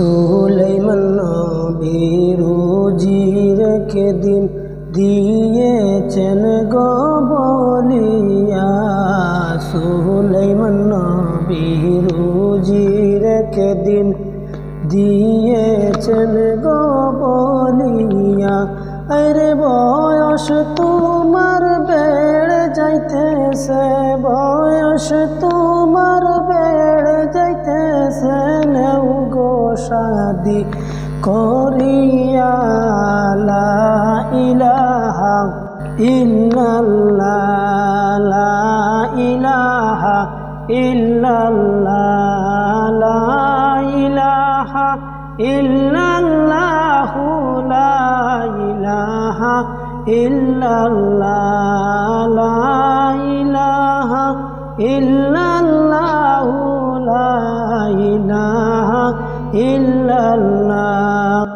সুলাইমান নবীর রুজি রেখে দিন দিয়েছেন গো বলিয়া। সুলাইমান নবীর রুজি রেখে দিন দিয়েছেন গো বলিয়া। আরে বয়স তোমার বেড়ে যাইতেছে, বয়স তোমার বেড়ে যাইতেছে, নেও গো শাদি করিয়া। লা ইলাহা ইল্লাল্লাহ, লা ইলাহা ইল্লাল্লাহ, লা ইলাহা ইল্লাল্লাহ, লা ইলাহা ইল্লাল্লাহ, লা ইলাহা ইল্লাল্লাহ, লা ইলাহা ইল্লাল্লাহ।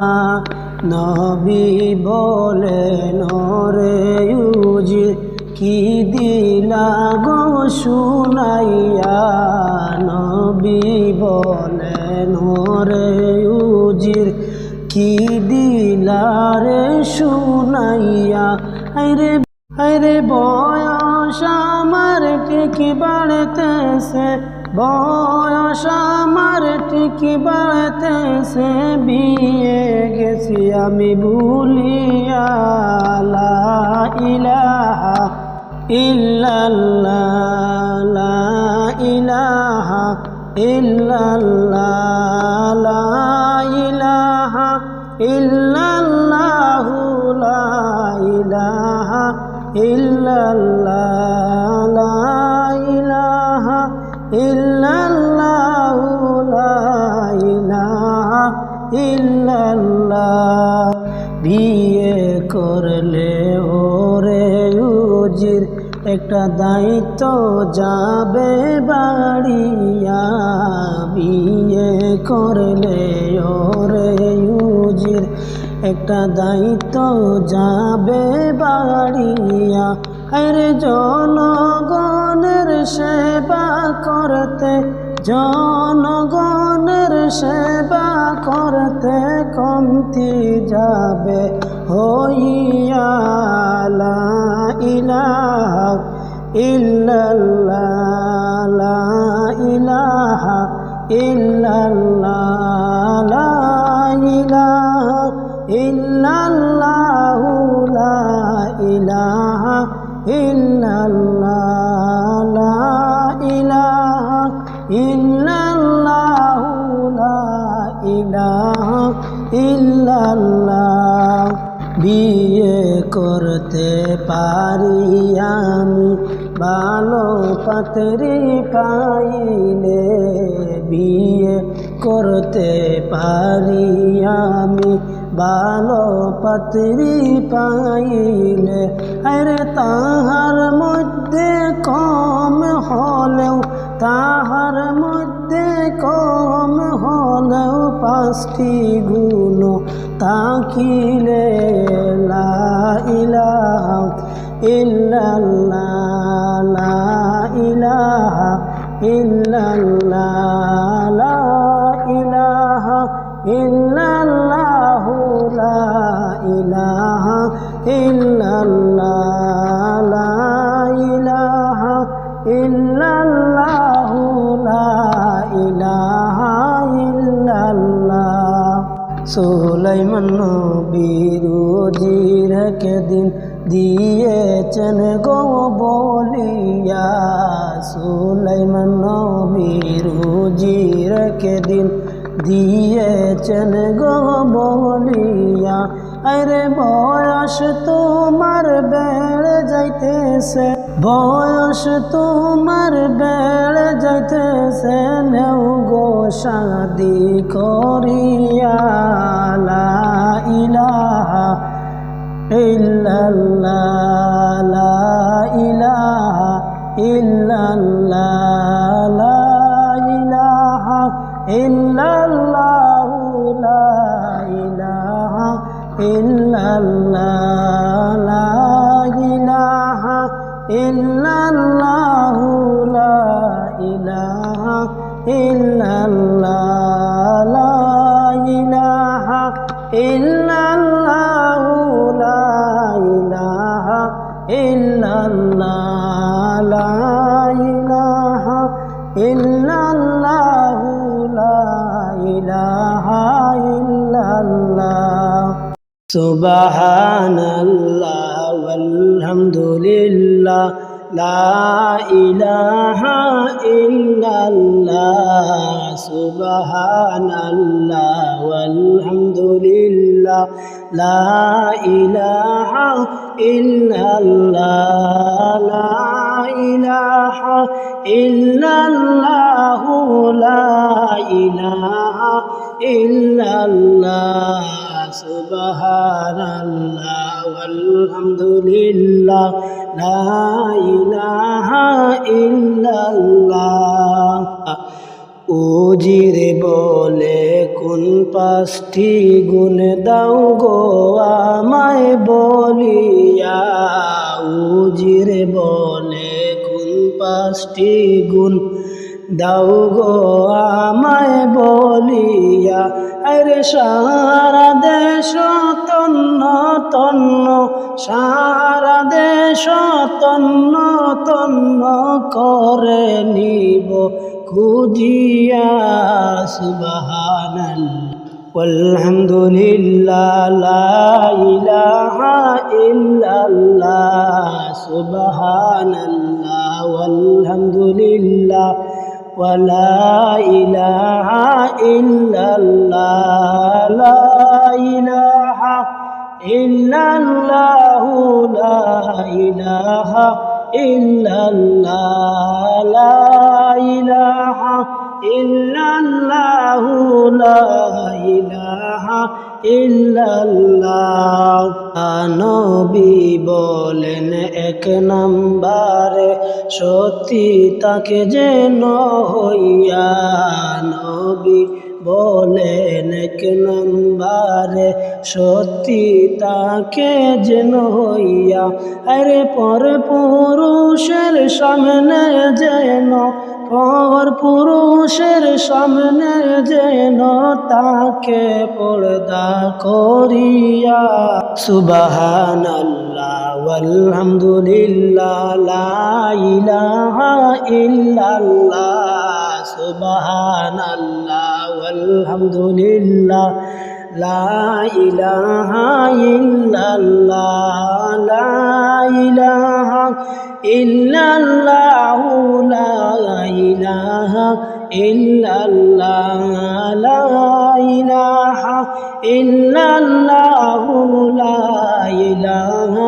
নবী বলেন রে উজির কি দিলা গো শুনাইয়া। নবী বলেন রে উজির কি দিলা রে শুনাইয়া। আরে বয়স আমার ঠিক বাড়তেছে, বয়স আমার ঠিক বাড়তেছে, বিয়ে গেছি আমি ভুলিয়া। লা ইলাহা ইল্লাল্লাহ, লা ইলাহা ইল্লাল্লাহ, লা ইলাহা ইল্লাল্লাহ, লা ইলাহা ইল্লাল্লাহ, লা ইলাহা ইল্লাল্লাহ, লা ইলাহা ইল্লাল্লাহ। বিয়ে করলে ওরে উজির একটা দায়িত্ব যাবে বাড়িয়া। বিয়ে করলে ওরে উজির একটা দায়িত্ব যাবে বাড়িয়া। আরে জনগণের সেবা করতে, জনগণের সেবা করতে কমতি যাবে হইয়া। লা ইলাহা ইল্লাল্লাহ, লা ইলাহা ইল্লাল্লাহ, লা ইলাহা ইল্লাল্লাহ, লা ইলাহা ইল্লাল্লাহ, লা ইলাহা ইল্লাল্লাহ, লা ইলাহা ইল্লাল্লাহ। বিয়ে করতে পারি আমি ভালো পাত্রী পাইলে, বিয়ে করতে পারি আমি ভালো পাত্রী পাইলে। আরে তাহার মধ্যে কম হলেও, তাহার মধ্যে কম হলেও পাঁচটি গুণ তাকিলে। লা ইলাহা ইল্লাল্লাহ, লা ইলাহা ইল্লাল্লাহ, লা ইলাহা ইল্লাল্লাহ, লা ইলাহা ইল্লাল্লাহ, লা ইলাহা ইল্লাল্লাহ, লা ইলাহা ইল্লাল্লাহ। সুলাইমান নবীর রুজি রেখে দিন দিয়েছেন গো বলিয়া। সুলাইমান নবীর রুজি রেখে দিন দিয়েছেন গো বলিয়া। আরে বয়স তোমার বেড়ে যাইতেছে, বয়স তোমার বেড়ে যাইতেছে, নেও গো শাদি করিয়া। লা ইলাহা ইল্লাল্লাহ, লা ইলাহা ইল্লাল্লাহ, লা ইলাহা ইল্লাল্লাহ, লা ইলাহা ইল্লাল্লাহ, লা ইলাহা ইল্লাল্লাহ, লা ইলাহা ইল্লাল্লাহ, লা ইলাহা ইল্লাল্লাহ সুবহানাল্লাহ ওয়ালহামদুলিল্লাহ লা ইলাহা ইল্লাল্লাহ সুবহানাল্লাহ ওয়ালহামদুলিল্লাহ লা ইলাহা ইল্লাল্লাহ লা ইলাহা ইল্লাল্লাহ লা ইলাহা ইল্লাল্লাহ সুবহানাল্লাহ ওয়ালহামদুলিল্লাহ লা ইলাহা ইল্লাল্লাহ উজিরে বলে কোন পাঁচটি গুণ দাও গো আমায় বলিয়া উজিরে বলে কোন পাঁচটি গুণ দাও গো আমায় বলিয়া আরে সারা দেশ তন্ন তন্ন সারা দেশ তন্ন তন্ন করে নিব খুঁজিয়া সুবহানাল্লাহ ওয়ালহামদুলিল্লাহ লা ইলাহা ইল্লাল্লাহ সুবহানাল্লাহ ওয়ালহামদুলিল্লাহ ওয়ালা ইলাহা ইল্লাল্লাহ লা ইলাহা ইল্লাল্লাহ লা ইলাহা ইল্লাল্লাহ লা ইলাহা ইল্লাল্লাহ লা ইলাহা ইল্লাল্লাহ নবী বলেন এক নম্বরে সত্যি তাকে যেন হইয়া নবী বলেন এক নম্বরে সত্যি তাকে যেন হইয়া আরে পর পুরুষের সামনে যেন পর পুরুষের সামনে যেন তাকে পর্দা করিয়া সুবহানাল্লাহ ওয়ালহামদুলিল্লাহ লা ইলাহা ইল্লাল্লাহ সুবহানাল্লাহ ওয়ালহামদুলিল্লাহ লা ইলাহা ইল্লাল্লাহ লা ইলাহা ইল্লাল্লাহ লা ইলাহা ইল্লাল্লাহ লা ইলাহা ইল্লাল্লাহ লা ইলাহা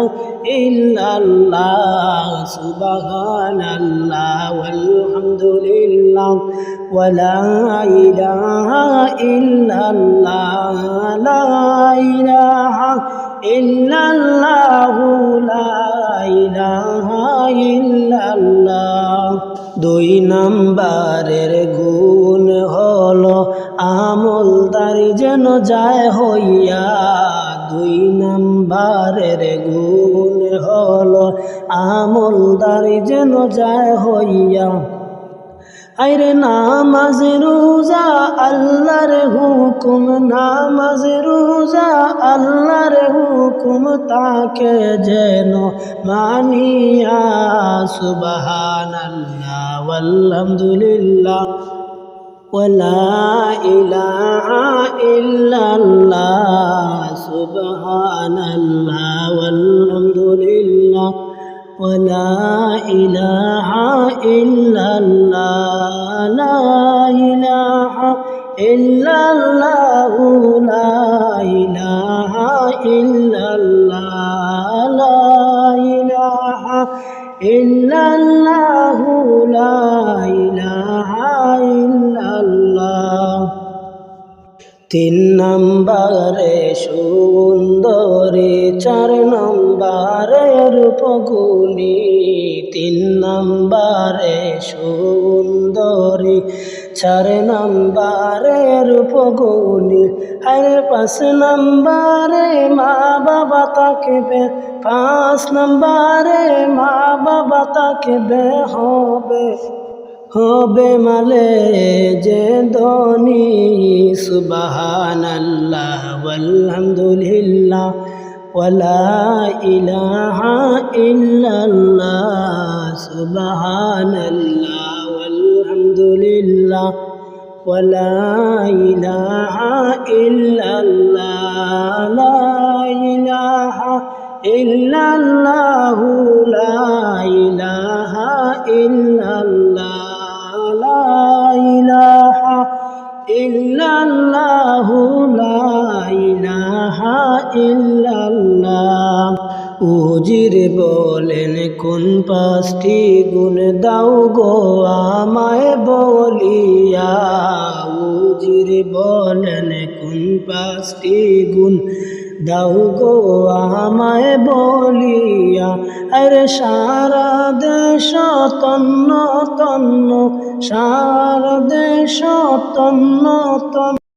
ইল্লাল্লাহ সুবহানাল্লাহ ওয়ালহামদুলিল্লাহ ওয়ালা ইলাহা ইল্লাল্লাহ লা ইলাহা ইল্লাল্লাহ লা ইলাহা ইল্লাল্লাহ দুই নম্বরের গুণ হলো আমলদারি যেন যায় হইয়া দুই নম্বরের গুণ হলো আমলদারি যেন যায় হইয়া আরে নামাজ রোজা আল্লাহর হুকুম নামাজ রোজা আল্লাহর হুকুম তাকে যেন মানিয়া সুবহানাল্লাহ ওয়ালহামদুলিল্লাহ ওয়ালা ইলাহা ইল্লাল্লাহ সুবহানাল্লাহ ওয়ালহামদুলিল্লাহ ولا إله إلا الله لا إله إلا الله لا إله إلا الله لا إله إلا الله لا إله إلا الله তিন নম্বরে সুন্দরী চার নম্বরে রূপগুণী তিন নম্বরে সুন্দরী চার নম্বরে রূপগুণী আর পাঁচ নম্বরে মা বাবা থাকবে পাঁচ নম্বরে মা বাবা থাকবে হবে মালে যে ধনী সুবহানাল্লাহ ওয়ালহামদুলিল্লাহ ওয়ালা ইলাহা ইল্লাল্লাহ সুবহানাল্লাহ ওয়ালহামদুলিল্লাহ ولا إله إلا الله لا إله إلا الله لا إله إلا الله لا إله إلا الله لا إله إلا الله উজির বলেন কোন পাঁচটি গুণ দাও গো আমায় বলিয়া উজির বলেন কোন পাঁচটি গুণ দাও গো আমায় বলিয়া আরে সারা দেশ তন্ন তন্ন সারা দেশ তন্ন তন্ন